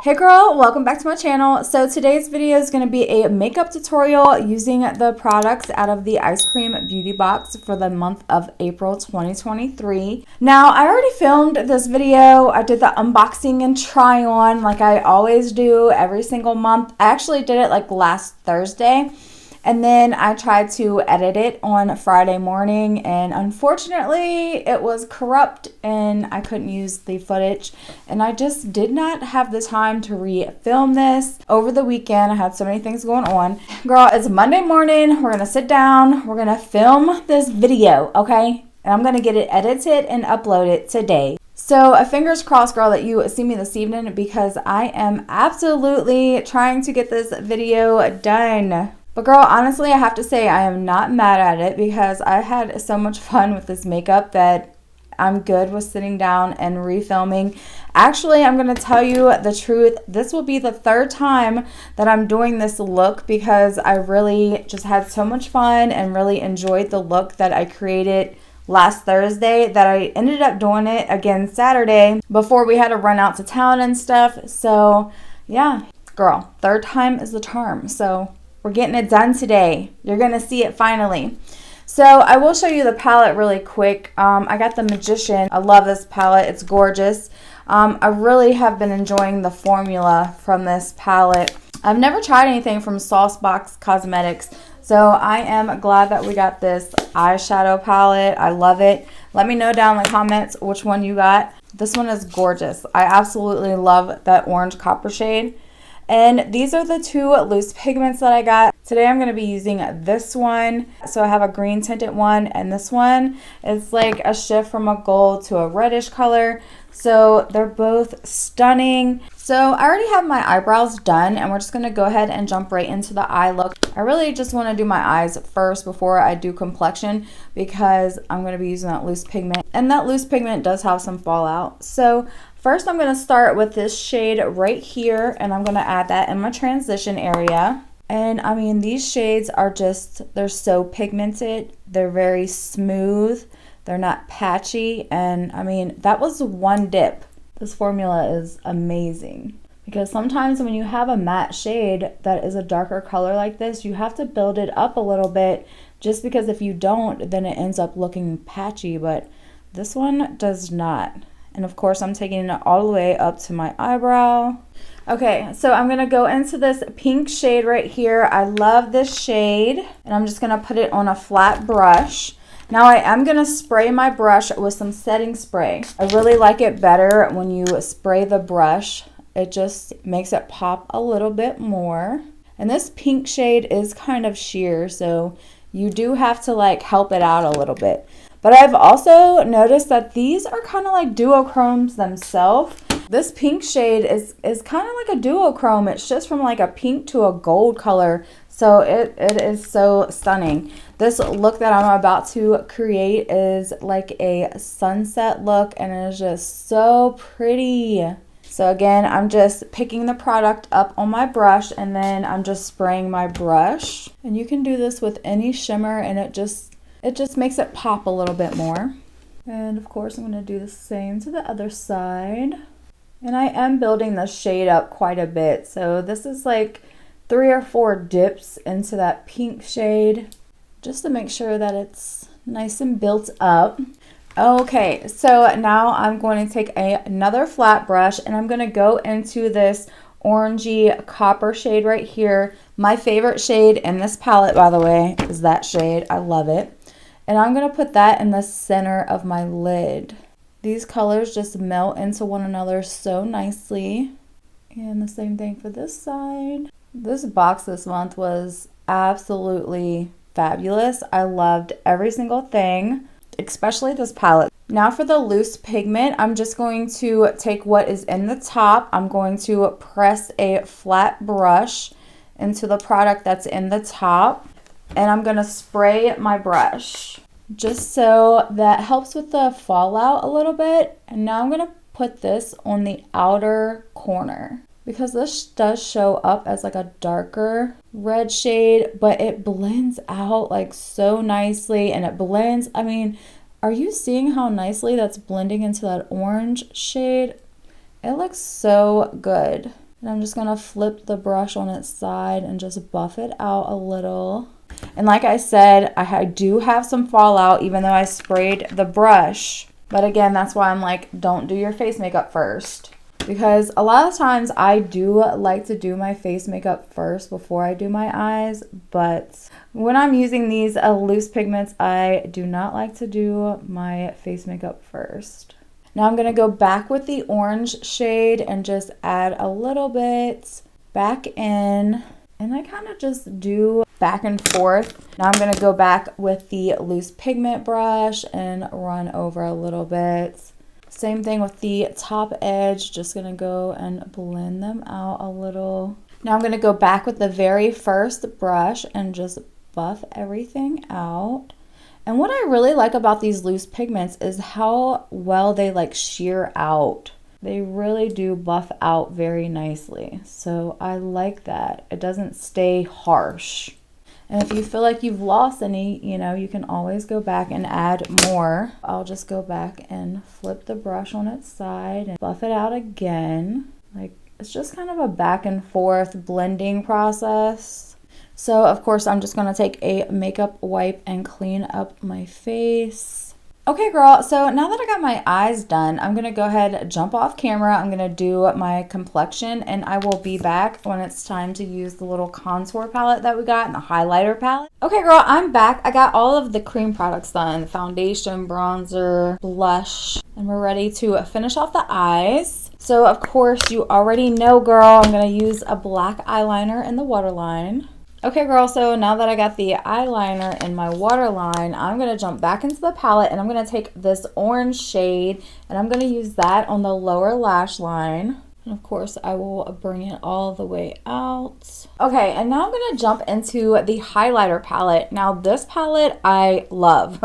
Hey girl, welcome back to my channel. So today's video is going to be a makeup tutorial using the products out of the EYESCREAM beauty box for the month of April 2023. Now, I already filmed this video. I did the unboxing and try on like I always do every single month. I actually did it like last Thursday. And then I tried to edit it on Friday morning, and unfortunately it was corrupt and I couldn't use the footage, and I just did not have the time to re-film this over the weekend. I had so many things going on. Girl, it's Monday morning. We're gonna sit down, we're gonna film this video, okay? And I'm gonna get it edited and upload it today. So fingers crossed, girl, that you see me this evening, because I am absolutely trying to get this video done. But girl, honestly, I have to say I am not mad at it, because I had so much fun with this makeup that I'm good with sitting down and refilming. Actually, I'm going to tell you the truth. This will be the third time that I'm doing this look, because I really just had so much fun and really enjoyed the look that I created last Thursday, that I ended up doing it again Saturday before we had to run out to town and stuff. So yeah, girl, third time is the charm. So we're getting it done today. You're going to see it finally. So I will show you the palette really quick. I got the Magician. I love this palette. It's gorgeous. I really have been enjoying the formula from this palette. I've never tried anything from Saucebox Cosmetics, so I am glad that we got this eyeshadow palette. I love it. Let me know down in the comments which one you got. This one is gorgeous. I absolutely love that orange copper shade. And these are the two loose pigments that I got. Today I'm going to be using this one. So I have a green tinted one, and this one is like a shift from a gold to a reddish color. So they're both stunning. So I already have my eyebrows done, and we're just going to go ahead and jump right into the eye look. I really just want to do my eyes first before I do complexion, because I'm going to be using that loose pigment. And that loose pigment does have some fallout. So first, I'm going to start with this shade right here, and I'm going to add that in my transition area. And I mean, these shades are just, they're so pigmented. They're very smooth. They're not patchy. And I mean, that was one dip. This formula is amazing, because sometimes when you have a matte shade that is a darker color like this, you have to build it up a little bit, just because if you don't, then it ends up looking patchy. But this one does not. And of course, I'm taking it all the way up to my eyebrow. Okay, so I'm going to go into this pink shade right here. I love this shade, and I'm just going to put it on a flat brush. Now I am going to spray my brush with some setting spray. I really like it better when you spray the brush. It just makes it pop a little bit more. And this pink shade is kind of sheer, so you do have to like help it out a little bit. But I've also noticed that these are kind of like duochromes themselves. This pink shade is kind of like a duochrome. It's just from like a pink to a gold color. So it is so stunning. This look that I'm about to create is like a sunset look, and it is just so pretty. So again, I'm just picking the product up on my brush, and then I'm just spraying my brush. And you can do this with any shimmer, and it just makes it pop a little bit more. And of course, I'm going to do the same to the other side. And I am building the shade up quite a bit. So this is like 3 or 4 dips into that pink shade, just to make sure that it's nice and built up. Okay, so now I'm going to take another flat brush, and I'm going to go into this orangey copper shade right here. My favorite shade in this palette, by the way, is that shade. I love it. And I'm going to put that in the center of my lid. These colors just melt into one another so nicely. And the same thing for this side. This box this month was absolutely fabulous. I loved every single thing, especially this palette. Now for the loose pigment, I'm just going to take what is in the top. I'm going to press a flat brush into the product that's in the top, and I'm going to spray my brush just so that helps with the fallout a little bit. And now I'm going to put this on the outer corner, because this does show up as like a darker red shade, but it blends out like so nicely, and it blends, I mean, are you seeing how nicely that's blending into that orange shade? It looks so good. And I'm just gonna flip the brush on its side and just buff it out a little. And like I said, I do have some fallout even though I sprayed the brush. But again, that's why I'm like, don't do your face makeup first. Because a lot of times I do like to do my face makeup first before I do my eyes. But when I'm using these loose pigments, I do not like to do my face makeup first. Now I'm going to go back with the orange shade and just add a little bit back in. And I kind of just do back and forth. Now I'm going to go back with the loose pigment brush and run over a little bit. Same thing with the top edge, just going to go and blend them out a little. Now I'm going to go back with the very first brush and just buff everything out. And what I really like about these loose pigments is how well they like sheer out. They really do buff out very nicely. So I like that. It doesn't stay harsh. And if you feel like you've lost any, you know, you can always go back and add more. I'll just go back and flip the brush on its side and buff it out again. Like, it's just kind of a back and forth blending process. So of course I'm just gonna take a makeup wipe and clean up my face. Okay girl, so now that I got my eyes done, I'm gonna go ahead, jump off camera. I'm gonna do my complexion and I will be back when it's time to use the little contour palette that we got and the highlighter palette. Okay girl, I'm back. I got all of the cream products done, foundation, bronzer, blush, and we're ready to finish off the eyes. So of course you already know girl, I'm gonna use a black eyeliner in the waterline. Okay girl, so now that I got the eyeliner in my waterline, I'm going to jump back into the palette and I'm going to take this orange shade and I'm going to use that on the lower lash line. And of course, I will bring it all the way out. Okay, and now I'm going to jump into the highlighter palette. Now this palette I love.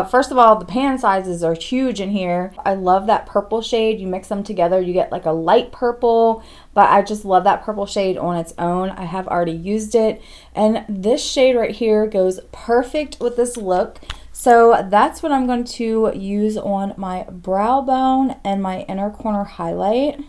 First of all, the pan sizes are huge in here. I love that purple shade. You mix them together, you get like a light purple. But I just love that purple shade on its own. I have already used it. And this shade right here goes perfect with this look. So that's what I'm going to use on my brow bone and my inner corner highlight.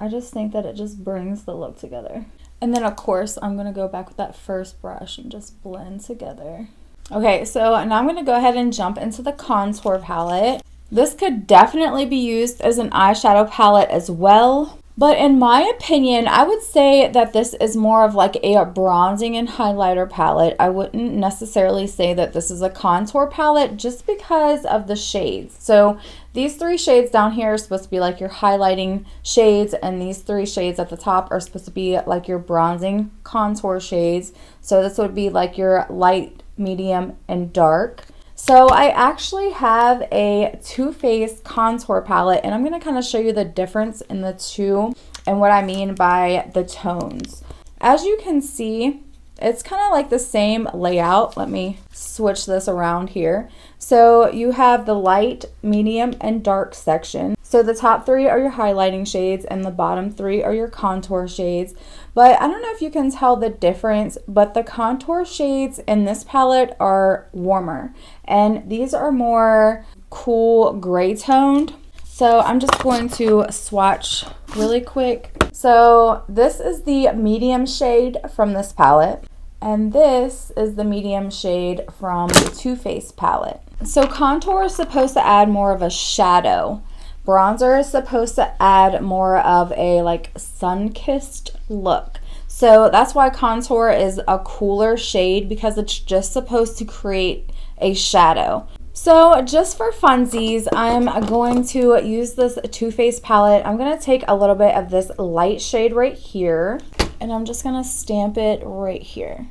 I just think that it just brings the look together. And then of course, I'm going to go back with that first brush and just blend together. Okay, so now I'm going to go ahead and jump into the contour palette. This could definitely be used as an eyeshadow palette as well. But in my opinion, I would say that this is more of like a bronzing and highlighter palette. I wouldn't necessarily say that this is a contour palette just because of the shades. So these three shades down here are supposed to be like your highlighting shades, and these three shades at the top are supposed to be like your bronzing contour shades. So this would be like your light, medium, and dark. So I actually have a Too Faced contour palette, and I'm going to kind of show you the difference in the two and what I mean by the tones. As you can see, it's kind of like the same layout. Let me switch this around here. So you have the light, medium, and dark section. So the top three are your highlighting shades and the bottom three are your contour shades. But I don't know if you can tell the difference, but the contour shades in this palette are warmer and these are more cool gray toned. So I'm just going to swatch really quick. So this is the medium shade from this palette, and this is the medium shade from the Too Faced palette. So contour is supposed to add more of a shadow. Bronzer is supposed to add more of a like sun-kissed look. So that's why contour is a cooler shade, because it's just supposed to create a shadow. So just for funsies, I'm going to use this Too Faced palette. I'm going to take a little bit of this light shade right here, and I'm just going to stamp it right here.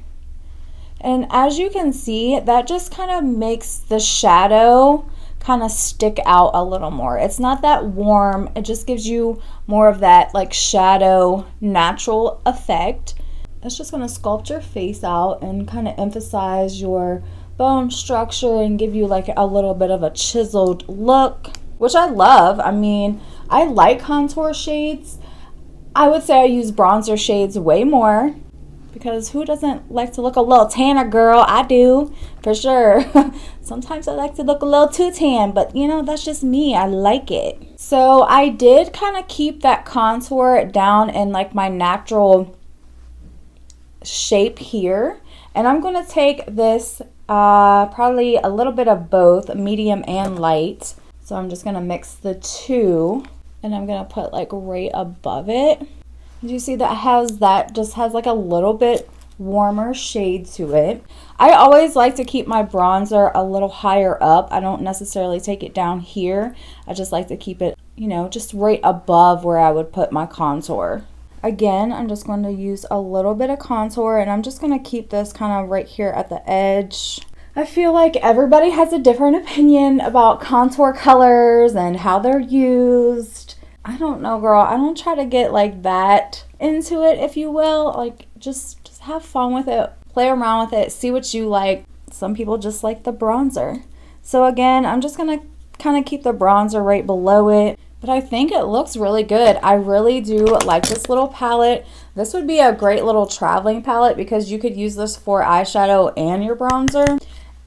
And as you can see, that just kind of makes the shadow kind of stick out a little more. It's not that warm. It just gives you more of that like shadow natural effect. It's just going to sculpt your face out and kind of emphasize your bone structure and give you like a little bit of a chiseled look, which I love. I mean, I like contour shades. I would say I use bronzer shades way more because who doesn't like to look a little tanner, girl? I do, for sure. Sometimes I like to look a little too tan, but you know, that's just me. I like it. So I did kind of keep that contour down in like my natural shape here. And I'm going to take this probably a little bit of both, medium and light. So I'm just going to mix the two, and I'm going to put like right above it. You see that just has like a little bit warmer shade to it. I always like to keep my bronzer a little higher up. I don't necessarily take it down here. I just like to keep it, you know, just right above where I would put my contour. Again, I'm just going to use a little bit of contour, and I'm just going to keep this kind of right here at the edge. I feel like everybody has a different opinion about contour colors and how they're used. I don't know, girl. I don't try to get like that into it, if you will. Like, just have fun with it. Play around with it. See what you like. Some people just like the bronzer. So again, I'm just going to kind of keep the bronzer right below it. But I think it looks really good. I really do like this little palette. This would be a great little traveling palette because you could use this for eyeshadow and your bronzer.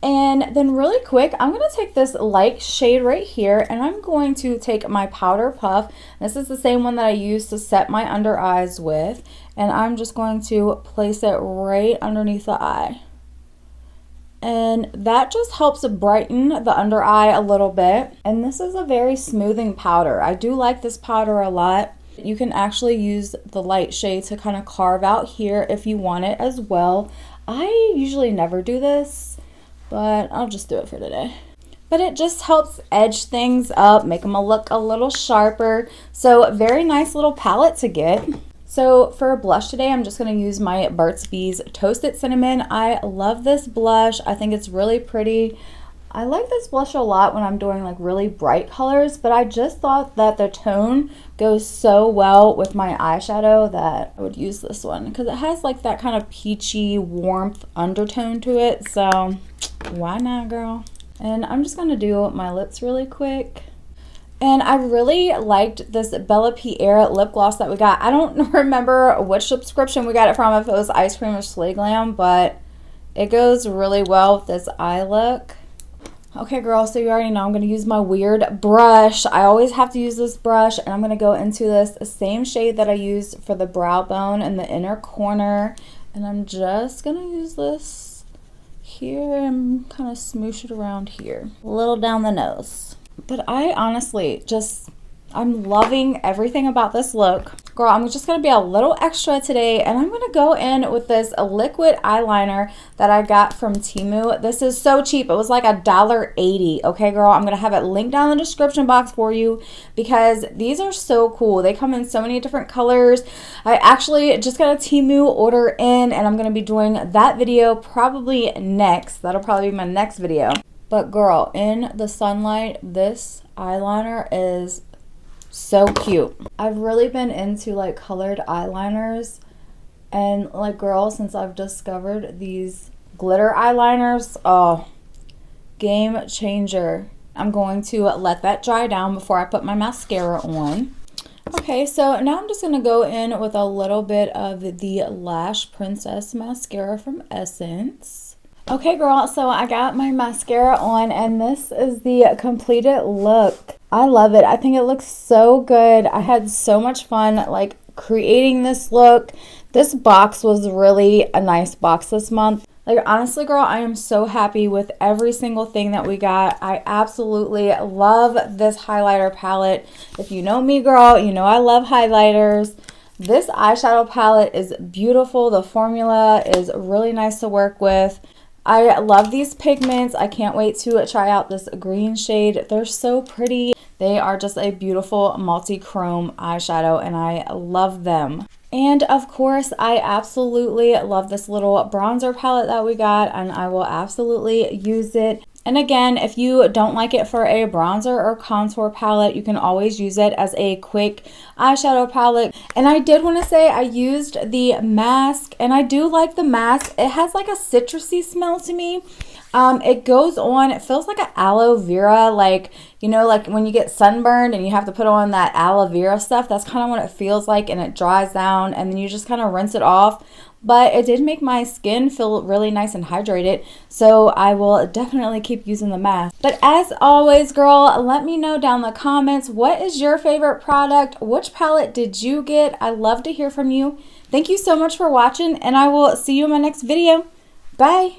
And then really quick, I'm going to take this light shade right here, and I'm going to take my powder puff. This is the same one that I used to set my under eyes with. And I'm just going to place it right underneath the eye. And that just helps brighten the under eye a little bit. And this is a very smoothing powder. I do like this powder a lot. You can actually use the light shade to kind of carve out here if you want it as well. I usually never do this, but I'll just do it for today. But it just helps edge things up, make them look a little sharper. So very nice little palette to get. So for a blush today, I'm just going to use my Burt's Bees Toasted Cinnamon. I love this blush. I think it's really pretty. I like this blush a lot when I'm doing like really bright colors, but I just thought that the tone goes so well with my eyeshadow that I would use this one because it has like that kind of peachy warmth undertone to it. So why not, girl? And I'm just going to do my lips really quick. And I really liked this Bella Pierre lip gloss that we got. I don't remember which subscription we got it from, if it was Ice Cream or Slay Glam, but it goes really well with this eye look. Okay, girl, so you already know I'm going to use my weird brush. I always have to use this brush, and I'm going to go into this same shade that I used for the brow bone in the inner corner. And I'm just going to use this here and kind of smoosh it around here, a little down the nose. But I honestly I'm loving everything about this look. Girl, I'm just going to be a little extra today, and I'm going to go in with this liquid eyeliner that I got from Temu. This is so cheap. It was like $1.80. Okay, girl, I'm going to have it linked down in the description box for you because these are so cool. They come in so many different colors. I actually just got a Temu order in, and I'm going to be doing that video probably next. That'll probably be my next video. But girl, in the sunlight, this eyeliner is so cute. I've really been into like colored eyeliners, and like girl, since I've discovered these glitter eyeliners, oh, game changer. I'm going to let that dry down before I put my mascara on. Okay, so now I'm just going to go in with a little bit of the Lash Princess mascara from Essence. Okay, girl, so I got my mascara on, and this is the completed look. I love it. I think it looks so good. I had so much fun like creating this look. This box was really a nice box this month. Like, honestly, girl, I am so happy with every single thing that we got. I absolutely love this highlighter palette. If you know me, girl, you know I love highlighters. This eyeshadow palette is beautiful. The formula is really nice to work with. I love these pigments. I can't wait to try out this green shade. They're so pretty. They are just a beautiful multi-chrome eyeshadow, and I love them. And of course, I absolutely love this little bronzer palette that we got, and I will absolutely use it. And again, if you don't like it for a bronzer or contour palette, you can always use it as a quick eyeshadow palette. And I did want to say I used the mask, and I do like the mask. It has like a citrusy smell to me. It goes on, it feels like an aloe vera, like, you know, like when you get sunburned and you have to put on that aloe vera stuff. That's kind of what it feels like, and it dries down and then you just kind of rinse it off. But it did make my skin feel really nice and hydrated, so I will definitely keep using the mask. But as always, girl, let me know down in the comments, what is your favorite product? Which palette did you get? I love to hear from you. Thank you so much for watching, and I will see you in my next video. Bye!